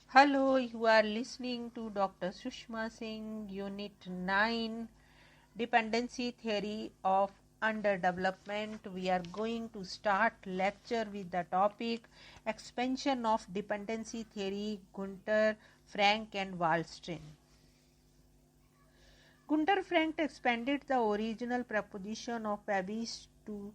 Hello, you are listening to Dr. Sushma Singh, Unit 9, Dependency Theory of Underdevelopment. We are going to start lecture with the topic Expansion of Dependency Theory, Gunter, Frank and Wallstein. Gunter Frank expanded the original proposition of Babbage to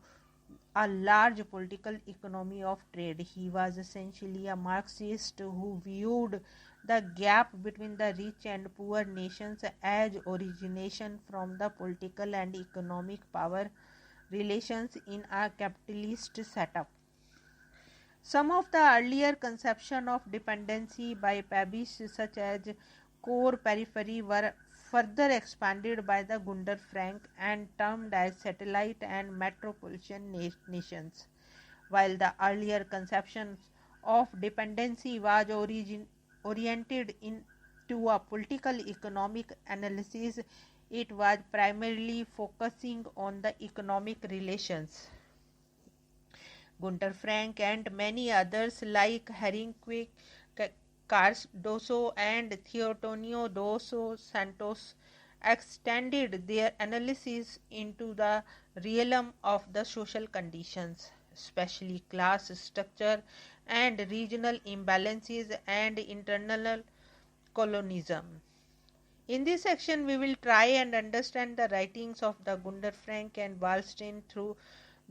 a large political economy of trade. He was essentially a Marxist who viewed the gap between the rich and poor nations as origination from the political and economic power relations in a capitalist setup. Some of the earlier conceptions of dependency by Babbage, such as core periphery, were further expanded by the Gunder Frank and termed as satellite and metropolitan nations. While the earlier conception of dependency was oriented into a political economic analysis, it was primarily focusing on the economic relations. Gunter Frank and many others like Henrique Cardoso and Theotonio dos Santos extended their analysis into the realm of the social conditions, especially class structure and regional imbalances and internal colonialism. In this section, we will try and understand the writings of the Gunder Frank and Wallstein through,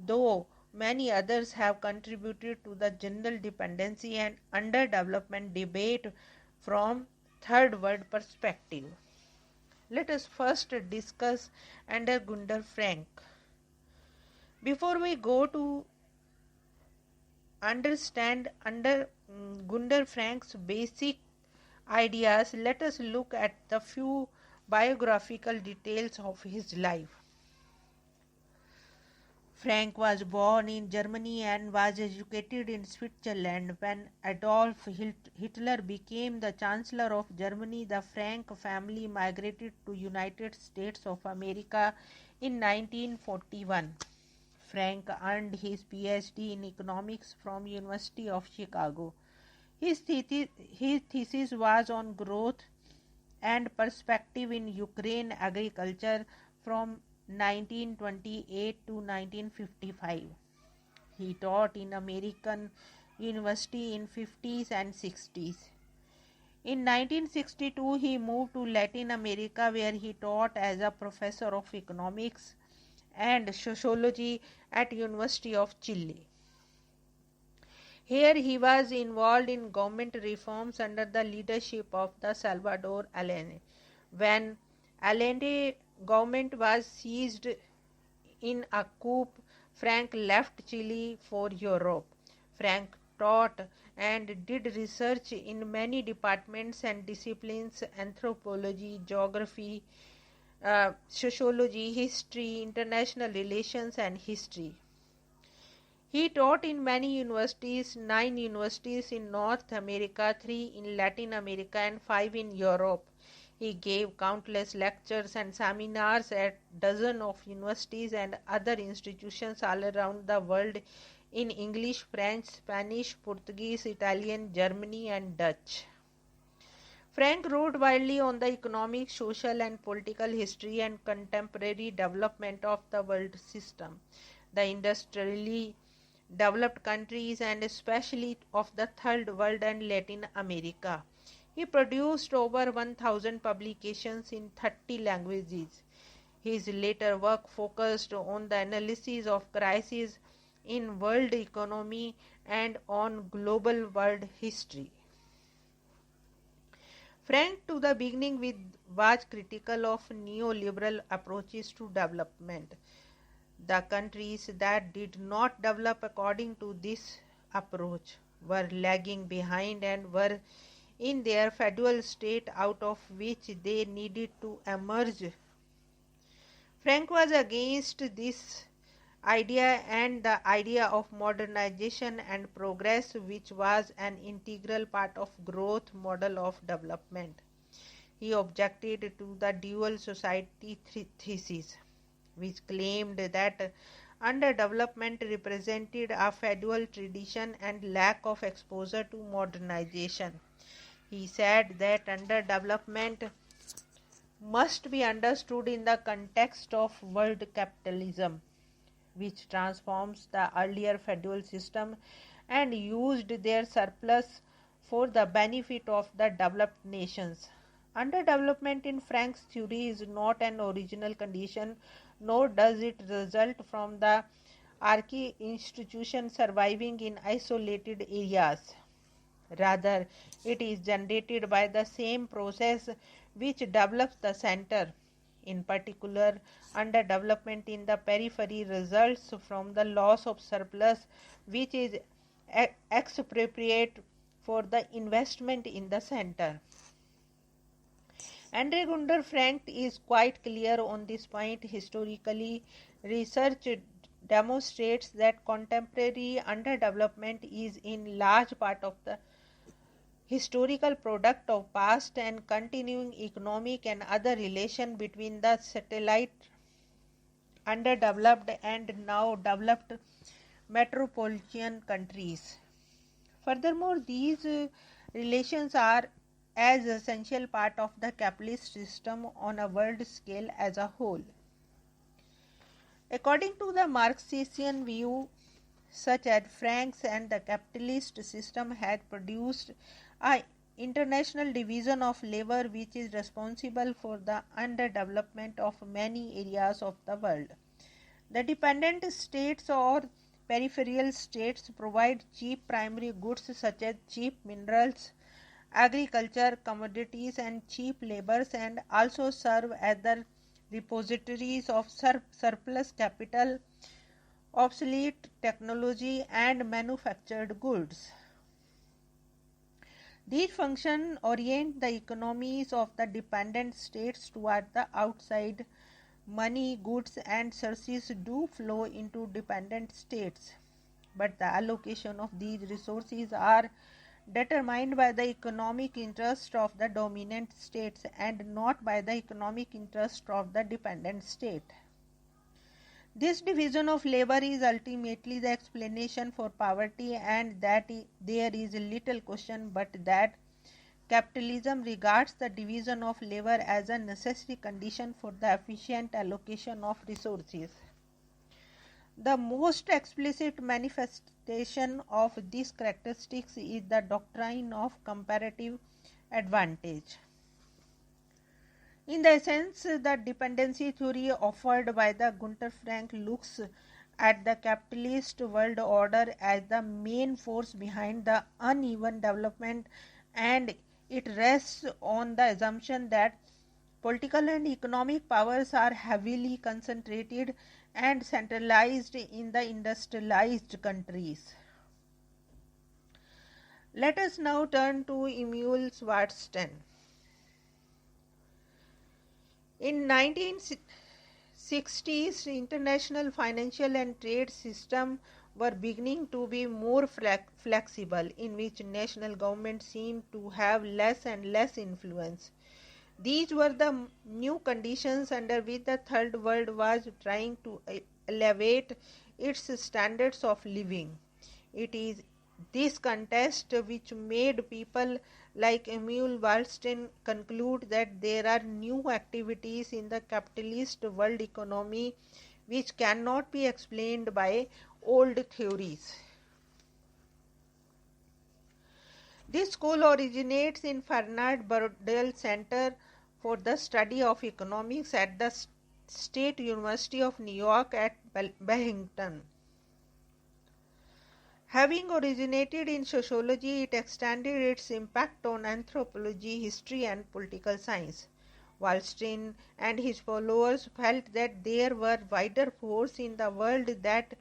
though many others have contributed to the general dependency and underdevelopment debate from third world perspective. Let us first discuss under Gunder Frank. Before we go to understand under Gunder Frank's basic ideas, let us look at the few biographical details of his life. Frank was born in Germany and was educated in Switzerland. When Adolf Hitler became the Chancellor of Germany, the Frank family migrated to United States of America in 1941. Frank earned his PhD in economics from University of Chicago. His thesis was on growth and perspective in Ukraine agriculture from 1928 to 1955. He taught in American University in 50s and 60s. In 1962, he moved to Latin America where he taught as a professor of economics and sociology at University of Chile. Here he was involved in government reforms under the leadership of the Salvador Allende. When Allende government was seized in a coup, Frank left Chile for Europe. Frank taught and did research in many departments and disciplines: anthropology, geography, sociology, history, international relations, and history. He taught in many universities, 9 universities in North America, 3 in Latin America, and 5 in Europe. He gave countless lectures and seminars at dozens of universities and other institutions all around the world in English, French, Spanish, Portuguese, Italian, German, and Dutch. Frank wrote widely on the economic, social, and political history and contemporary development of the world system, the industrially developed countries, and especially of the Third World and Latin America. He produced over 1,000 publications in 30 languages. His later work focused on the analysis of crises in world economy and on global world history. Frank, to the beginning with, was critical of neoliberal approaches to development. The countries that did not develop according to this approach were lagging behind and were in their feudal state out of which they needed to emerge. Frank was against this idea and the idea of modernization and progress, which was an integral part of growth model of development. He objected to the dual society thesis, which claimed that underdevelopment represented a feudal tradition and lack of exposure to modernization. He said that underdevelopment must be understood in the context of world capitalism, which transforms the earlier feudal system and used their surplus for the benefit of the developed nations. Underdevelopment in Frank's theory is not an original condition, nor does it result from the archaic institution surviving in isolated areas. Rather, it is generated by the same process which develops the center. In particular, underdevelopment in the periphery results from the loss of surplus, which is expropriate for the investment in the center. Andre Gunder Frank is quite clear on this point. Historically, research demonstrates that contemporary underdevelopment is in large part of the historical product of past and continuing economic and other relation between the satellite underdeveloped and now developed metropolitan countries. Furthermore, these relations are as essential part of the capitalist system on a world scale as a whole. According to the Marxian view, such as Frank's and the capitalist system had produced an international division of labor which is responsible for the underdevelopment of many areas of the world. The dependent states or peripheral states provide cheap primary goods such as cheap minerals, agriculture, commodities and cheap labors, and also serve as the repositories of surplus capital, obsolete technology and manufactured goods. These functions orient the economies of the dependent states toward the outside. Money, goods and services do flow into dependent states, but the allocation of these resources are determined by the economic interest of the dominant states and not by the economic interest of the dependent state. This division of labor is ultimately the explanation for poverty, and that there is little question but that capitalism regards the division of labor as a necessary condition for the efficient allocation of resources. The most explicit manifestation of these characteristics is the doctrine of comparative advantage. In the essence, the dependency theory offered by the Gunther Frank looks at the capitalist world order as the main force behind the uneven development, and it rests on the assumption that political and economic powers are heavily concentrated and centralized in the industrialized countries. Let us now turn to Emil Schwarzstein. In 1960s, international financial and trade system were beginning to be more flexible, in which national governments seemed to have less and less influence. These were the new conditions under which the Third World was trying to elevate its standards of living. It is this context which made people like Emil Schwarzstein conclude that there are new activities in the capitalist world economy which cannot be explained by old theories. This school originates in Fernand Braudel Center for the Study of Economics at the State University of New York at Binghamton. Having originated in sociology, it extended its impact on anthropology, history and political science. Schwarzstein and his followers felt that there were wider forces in the world that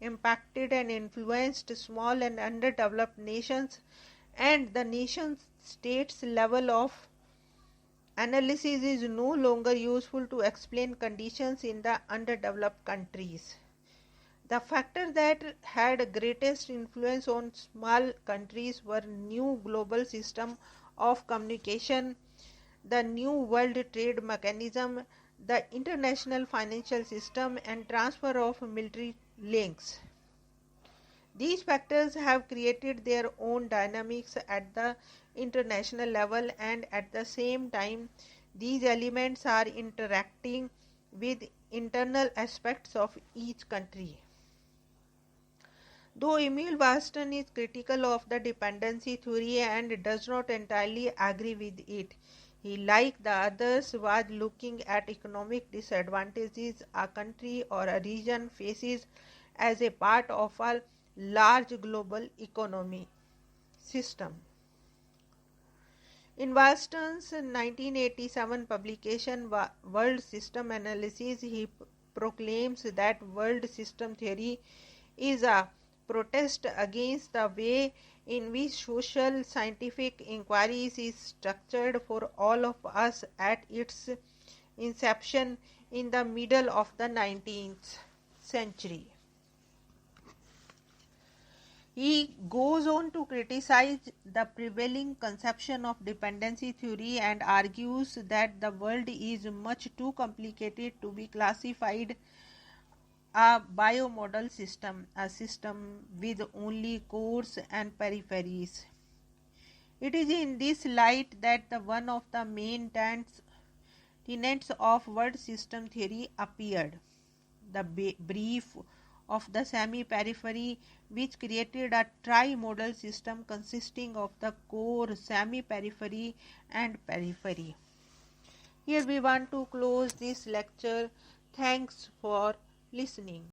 impacted and influenced small and underdeveloped nations, and the nation-state's level of analysis is no longer useful to explain conditions in the underdeveloped countries. The factors that had greatest influence on small countries were new global system of communication, the new world trade mechanism, the international financial system and transfer of military links. These factors have created their own dynamics at the international level, and at the same time these elements are interacting with internal aspects of each country. Though Emil Waston is critical of the dependency theory and does not entirely agree with it, he, like the others, was looking at economic disadvantages a country or a region faces as a part of a large global economy system. In Waston's 1987 publication World System Analysis, he proclaims that world system theory is a protest against the way in which social scientific inquiries is structured for all of us at its inception in the middle of the 19th century. He goes on to criticize the prevailing conception of dependency theory and argues that the world is much too complicated to be classified a biomodal system, a system with only cores and peripheries. It is in this light that one of the main tenets of world system theory appeared, the brief of the semi-periphery, which created a tri-modal system consisting of the core, semi-periphery and periphery. Here we want to close this lecture. Thanks for listening.